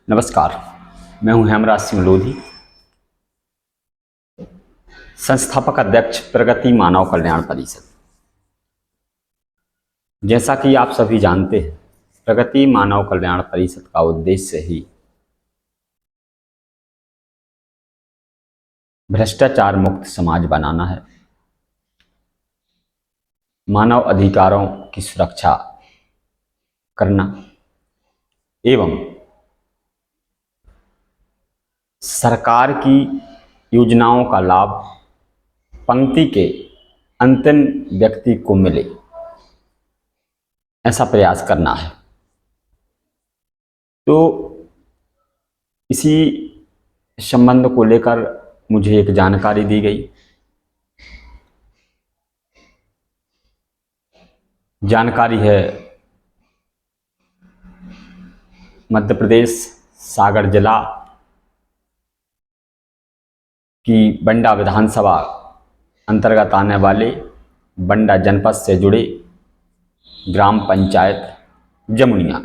नमस्कार, मैं हूं हेमराज सिंह लोधी, संस्थापक अध्यक्ष प्रगति मानव कल्याण परिषद। जैसा कि आप सभी जानते हैं, प्रगति मानव कल्याण परिषद का उद्देश्य ही भ्रष्टाचार मुक्त समाज बनाना है, मानव अधिकारों की सुरक्षा करना एवं सरकार की योजनाओं का लाभ पंक्ति के अंतिम व्यक्ति को मिले, ऐसा प्रयास करना है। तो इसी संबंध को लेकर मुझे एक जानकारी दी गई। जानकारी है मध्य प्रदेश सागर जिला की बंडा विधानसभा अंतर्गत आने वाले बंडा जनपद से जुड़े ग्राम पंचायत जमुनिया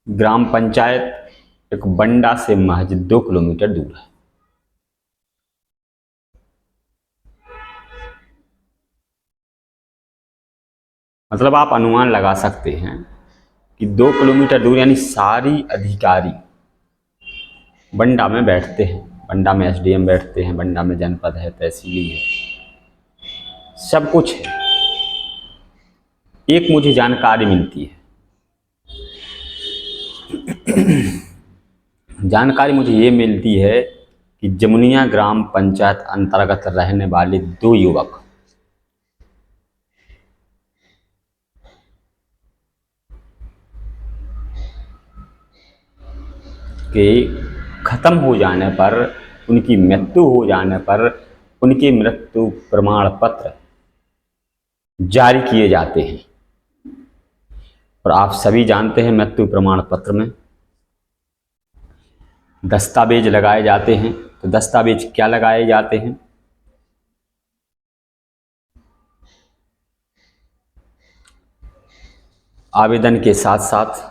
ग्राम पंचायत एक बंडा से महज 2 किलोमीटर दूर है। मतलब आप अनुमान लगा सकते हैं कि 2 किलोमीटर दूर, यानी सारी अधिकारी बंडा में बैठते हैं। बंडा में एसडीएम बैठते हैं, बंडा में जनपद है, तहसीली है, सब कुछ है। एक मुझे जानकारी मिलती है, जानकारी मुझे ये मिलती है कि जमुनिया ग्राम पंचायत अंतर्गत रहने वाले 2 युवक के खत्म हो जाने पर, उनकी मृत्यु हो जाने पर उनके मृत्यु प्रमाण पत्र जारी किए जाते हैं। और आप सभी जानते हैं मृत्यु प्रमाण पत्र में दस्तावेज लगाए जाते हैं। तो दस्तावेज क्या लगाए जाते हैं? आवेदन के साथ साथ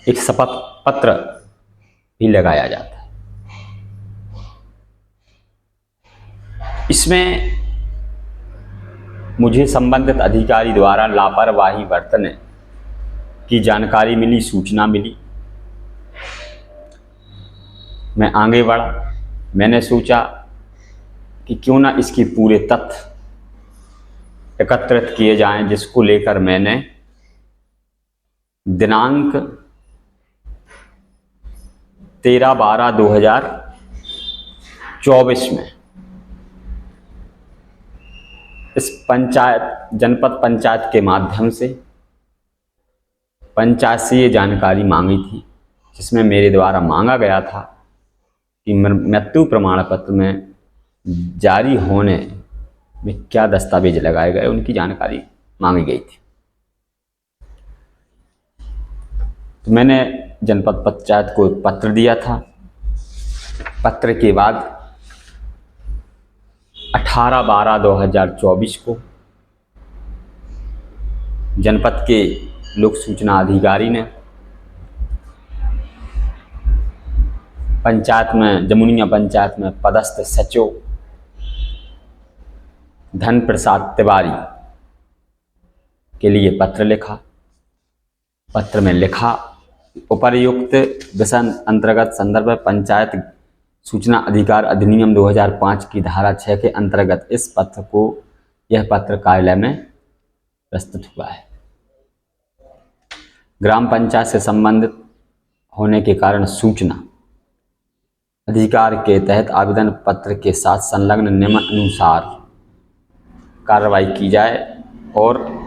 एक शपथ पत्र भी लगाया जाता है। इसमें मुझे संबंधित अधिकारी द्वारा लापरवाही बरतने की जानकारी मिली, सूचना मिली। मैं आगे बढ़ा। मैंने सोचा कि क्यों ना इसके पूरे तथ्य एकत्रित किए जाएं, जिसको लेकर मैंने दिनांक 13/12/2024 में इस जनपद पंचायत के माध्यम से पंचायत से ये जानकारी मांगी थी, जिसमें मेरे द्वारा मांगा गया था कि मृत्यु प्रमाण पत्र में जारी होने में क्या दस्तावेज लगाए गए, उनकी जानकारी मांगी गई थी। तो मैंने जनपद पंचायत को एक पत्र दिया था। पत्र के बाद 18/12/2024 को जनपद के लोक सूचना अधिकारी ने पंचायत में, जमुनिया पंचायत में पदस्थ सचिव धन प्रसाद तिवारी के लिए पत्र लिखा। पत्र में लिखा, उपर्युक्त विषय अंतर्गत संदर्भ पंचायत सूचना अधिकार अधिनियम 2005 की धारा 6 के अंतर्गत यह पत्र कार्यालय में प्रस्तुत हुआ है। ग्राम पंचायत से संबंधित होने के कारण सूचना अधिकार के तहत आवेदन पत्र के साथ संलग्न निम्नानुसार कार्रवाई की जाए और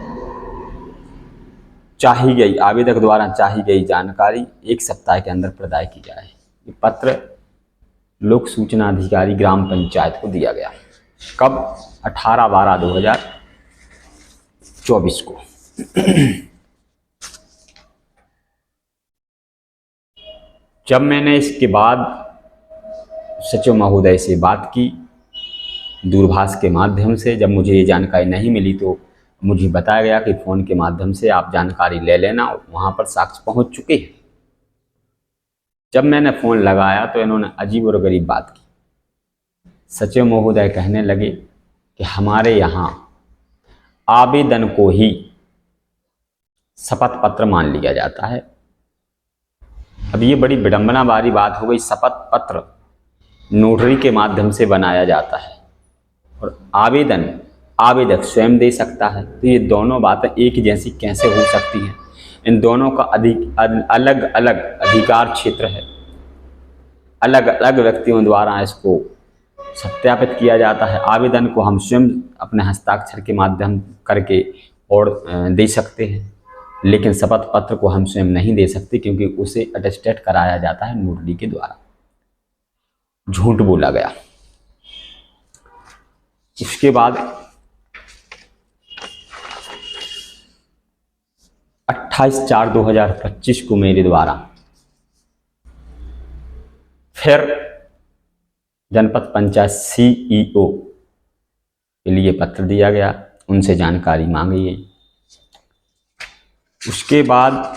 आवेदक द्वारा चाही गई जानकारी 1 सप्ताह के अंदर प्रदान की जाए। ये पत्र लोक सूचना अधिकारी ग्राम पंचायत को दिया गया। कब? 18/12/2024 को। जब मैंने इसके बाद सचिव महोदय से बात की दूरभाष के माध्यम से, जब मुझे ये जानकारी नहीं मिली तो मुझे बताया गया कि फ़ोन के माध्यम से आप जानकारी ले लेना, वहाँ पर साक्ष्य पहुँच चुके हैं। जब मैंने फ़ोन लगाया तो इन्होंने अजीब और गरीब बात की। सचिव महोदय कहने लगे कि हमारे यहाँ आवेदन को ही शपथ पत्र मान लिया जाता है। अब ये बड़ी विडंबना वाली बात हो गई। शपथ पत्र नोटरी के माध्यम से बनाया जाता है और आवेदन आवेदक स्वयं दे सकता है। तो ये दोनों बातें एक जैसी कैसे हो सकती हैं? इन दोनों का अलग अलग अधिकार क्षेत्र है, अलग अलग व्यक्तियों द्वारा इसको सत्यापित किया जाता है। आवेदन को हम स्वयं अपने हस्ताक्षर के माध्यम करके और दे सकते हैं, लेकिन शपथ पत्र को हम स्वयं नहीं दे सकते क्योंकि उसे अटेस्टेड कराया जाता है नोटरी के द्वारा। झूठ बोला गया। उसके बाद 28/4/2025 को मेरे द्वारा फिर जनपद पंचायत CEO के लिए पत्र दिया गया, उनसे जानकारी मांगी गई। उसके बाद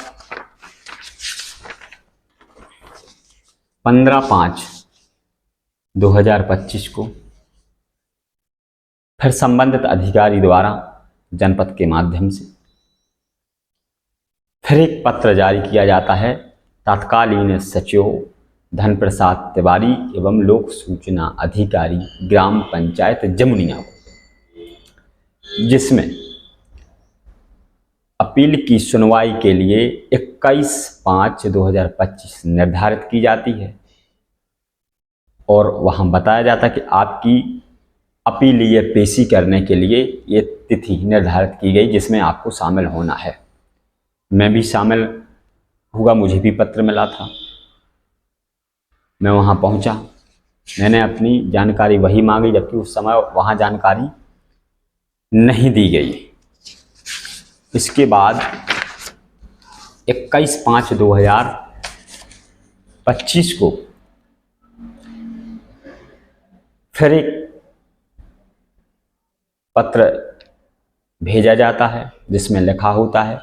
15/5/2025 को फिर संबंधित अधिकारी द्वारा जनपद के माध्यम से फिर एक पत्र जारी किया जाता है तत्कालीन सचिव धन प्रसाद तिवारी एवं लोक सूचना अधिकारी ग्राम पंचायत जमुनिया को, जिसमें अपील की सुनवाई के लिए 21/5/2025 निर्धारित की जाती है और वहां बताया जाता है कि आपकी अपीलीय पेशी करने के लिए ये तिथि निर्धारित की गई जिसमें आपको शामिल होना है। मैं भी शामिल हुआ, मुझे भी पत्र मिला था। मैं वहाँ पहुँचा, मैंने अपनी जानकारी वही मांगी, जबकि उस समय वहाँ जानकारी नहीं दी गई। इसके बाद 21/5/2025 को फिर एक पत्र भेजा जाता है जिसमें लिखा होता है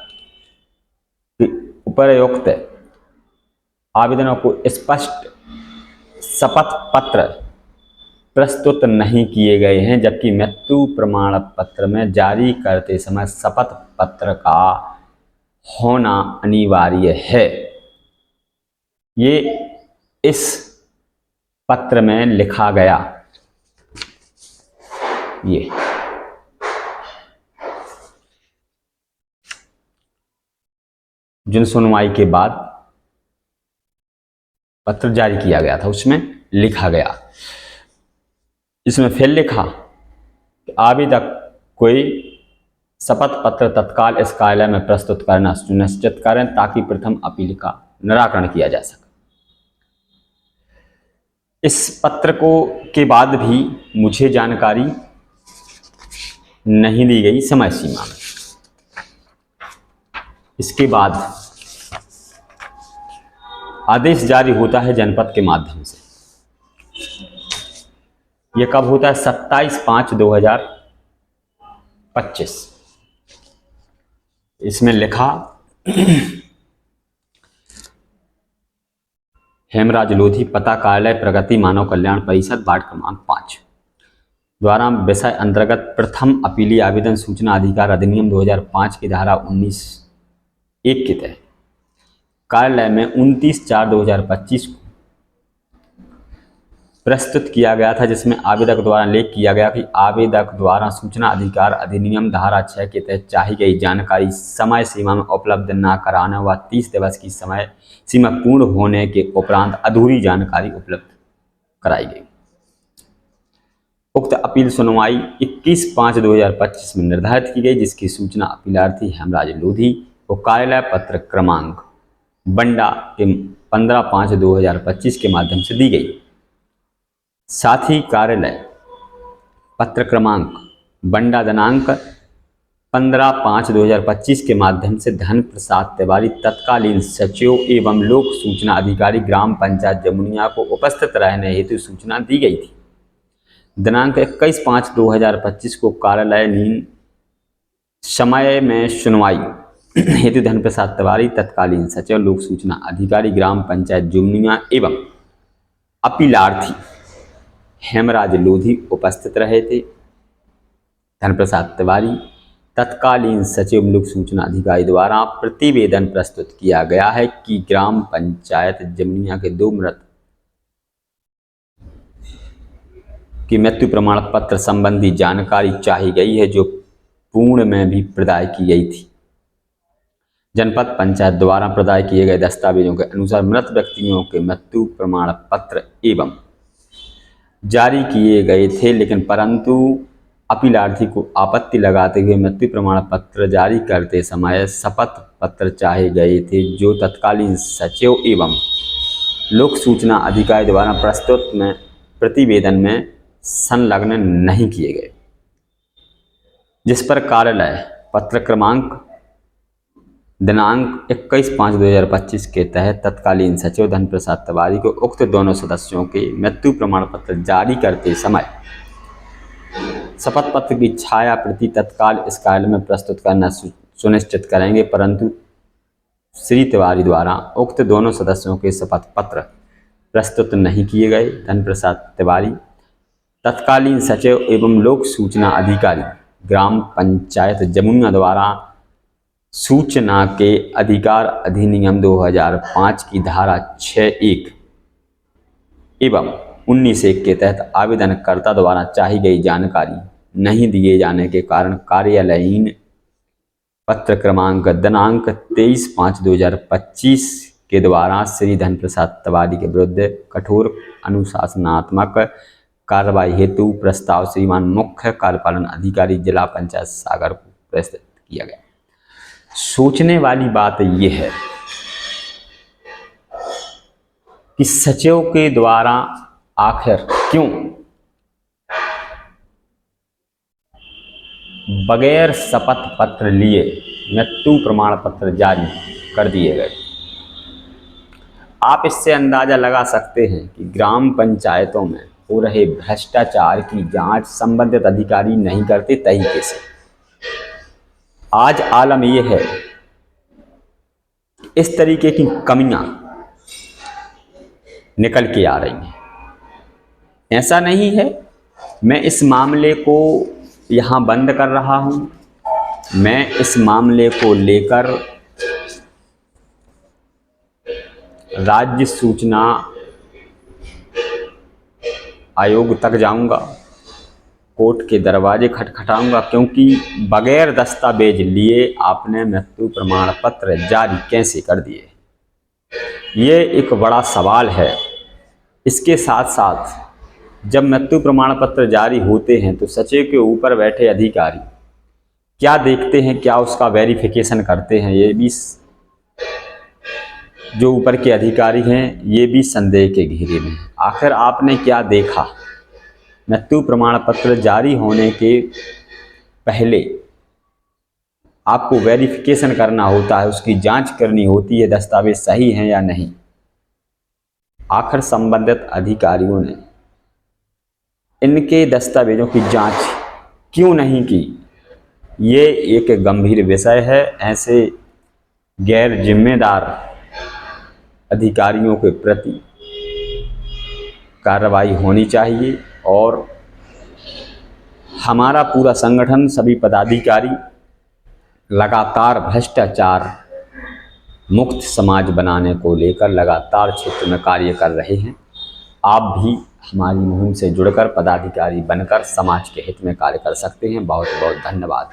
कि उपरोक्त आवेदनों को स्पष्ट शपथ पत्र प्रस्तुत नहीं किए गए हैं, जबकि मृत्यु प्रमाण पत्र में जारी करते समय शपथ पत्र का होना अनिवार्य है। ये इस पत्र में लिखा गया। ये जिन सुनवाई के बाद पत्र जारी किया गया था उसमें लिखा गया। इसमें फिर लिखा कि आवेदक कोई शपथ पत्र तत्काल इस कार्यालय में प्रस्तुत करना सुनिश्चित करें ताकि प्रथम अपील का निराकरण किया जा सके। इस पत्र को के बाद भी मुझे जानकारी नहीं दी गई समय सीमा में। इसके बाद आदेश जारी होता है जनपद के माध्यम से। यह कब होता है? 27/5/2025। इसमें लिखा हेमराज लोधी, पता कार्यालय प्रगति मानव कल्याण परिषद, वार्ड क्रमांक 5 द्वारा विषय अंतर्गत प्रथम अपीली आवेदन सूचना अधिकार अधिनियम 2005 की धारा 19(1) के तहत कार्यालय में 29/4/2025 को प्रस्तुत किया गया था, जिसमें आवेदक द्वारा उल्लेख किया गया कि आवेदक द्वारा सूचना अधिकार अधिनियम धारा 6 के तहत चाही गई जानकारी समय सीमा में उपलब्ध न कराने व 30 दिवस की समय सीमा पूर्ण होने के उपरांत अधूरी जानकारी उपलब्ध कराई गई। उक्त अपील सुनवाई 21/5/2025 में निर्धारित की गई, जिसकी सूचना अपीलार्थी हेमराज लोधी को कार्यालय पत्र क्रमांक बंडा के 15/5/2025 के माध्यम से दी गई। साथ ही कार्यालय पत्र क्रमांक बंडा दिनांक 15/5/2025 के माध्यम से धन प्रसाद तिवारी तत्कालीन सचिव एवं लोक सूचना अधिकारी ग्राम पंचायत जमुनिया को उपस्थित रहने हेतु सूचना दी गई थी। दिनांक 21/5/2025 को कार्यालयीन समय में सुनवाई हेतु धन प्रसाद तिवारी तत्कालीन सचिव लोक सूचना अधिकारी ग्राम पंचायत जुमनिया एवं अपीलार्थी हेमराज लोधी उपस्थित रहे थे। धन प्रसाद तिवारी तत्कालीन सचिव लोक सूचना अधिकारी द्वारा प्रतिवेदन प्रस्तुत किया गया है कि ग्राम पंचायत जमुनिया के 2 मृत की मृत्यु प्रमाण पत्र संबंधी जानकारी चाही गई है, जो पूर्ण में भी प्रदाय की गई थी। जनपद पंचायत द्वारा प्रदाय किए गए दस्तावेजों के अनुसार मृत व्यक्तियों के मृत्यु प्रमाण पत्र एवं जारी किए गए थे, लेकिन परंतु अपीलार्थी को आपत्ति लगाते हुए मृत्यु प्रमाण पत्र जारी करते समय शपथ पत्र चाहे गए थे, जो तत्कालीन सचिव एवं लोक सूचना अधिकारी द्वारा प्रस्तुत में प्रतिवेदन में संलग्न नहीं किए गए, जिस पर कार्यालय पत्र क्रमांक दिनांक 21/5/2025 के तहत तत्कालीन सचिव धन प्रसाद तिवारी को उक्त दोनों सदस्यों के मृत्यु प्रमाण पत्र जारी करते समय शपथ पत्र की छाया प्रति तत्काल इस कार्यालय में प्रस्तुत करना सुनिश्चित करेंगे, परंतु श्री तिवारी द्वारा उक्त दोनों सदस्यों के शपथ पत्र प्रस्तुत नहीं किए गए। धन प्रसाद तिवारी तत्कालीन सचिव एवं लोक सूचना अधिकारी ग्राम पंचायत जमुनिया द्वारा सूचना के अधिकार अधिनियम 2005 की धारा 6(1) एवं 19(1) के तहत आवेदनकर्ता द्वारा चाही गई जानकारी नहीं दिए जाने के कारण कार्यालयीन पत्र क्रमांक दिनांक 23/5/2025 के द्वारा श्री धन प्रसाद तिवारी के विरुद्ध कठोर अनुशासनात्मक कार्रवाई हेतु प्रस्ताव श्रीमान मुख्य कार्यपालन अधिकारी जिला पंचायत सागर को प्रस्तुत किया गया। सोचने वाली बात यह है कि सचिव के द्वारा आखिर क्यों बगैर शपथ पत्र लिए मृत्यु प्रमाण पत्र जारी कर दिए गए। आप इससे अंदाजा लगा सकते हैं कि ग्राम पंचायतों में हो रहे भ्रष्टाचार की जांच संबंधित अधिकारी नहीं करते तरीके से। आज आलम यह है इस तरीके की कमियां निकल के आ रही हैं। ऐसा नहीं है मैं इस मामले को यहां बंद कर रहा हूं, मैं इस मामले को लेकर राज्य सूचना आयोग तक जाऊंगा, कोर्ट के दरवाजे खटखटाऊंगा, क्योंकि बगैर दस्तावेज लिए आपने मृत्यु प्रमाण पत्र जारी कैसे कर दिए, ये एक बड़ा सवाल है। इसके साथ साथ जब मृत्यु प्रमाण पत्र जारी होते हैं तो सचिव के ऊपर बैठे अधिकारी क्या देखते हैं, क्या उसका वेरिफिकेशन करते हैं, ये भी जो ऊपर के अधिकारी हैं ये भी संदेह के घेरे में है। आखिर आपने क्या देखा? मृत्यु प्रमाण पत्र जारी होने के पहले आपको वेरिफिकेशन करना होता है, उसकी जांच करनी होती है, दस्तावेज सही हैं या नहीं। आखिर संबंधित अधिकारियों ने इनके दस्तावेजों की जांच क्यों नहीं की, ये एक गंभीर विषय है। ऐसे गैर जिम्मेदार अधिकारियों के प्रति कार्रवाई होनी चाहिए और हमारा पूरा संगठन, सभी पदाधिकारी लगातार भ्रष्टाचार मुक्त समाज बनाने को लेकर लगातार क्षेत्र में कार्य कर रहे हैं। आप भी हमारी मुहिम से जुड़कर पदाधिकारी बनकर समाज के हित में कार्य कर सकते हैं। बहुत बहुत धन्यवाद।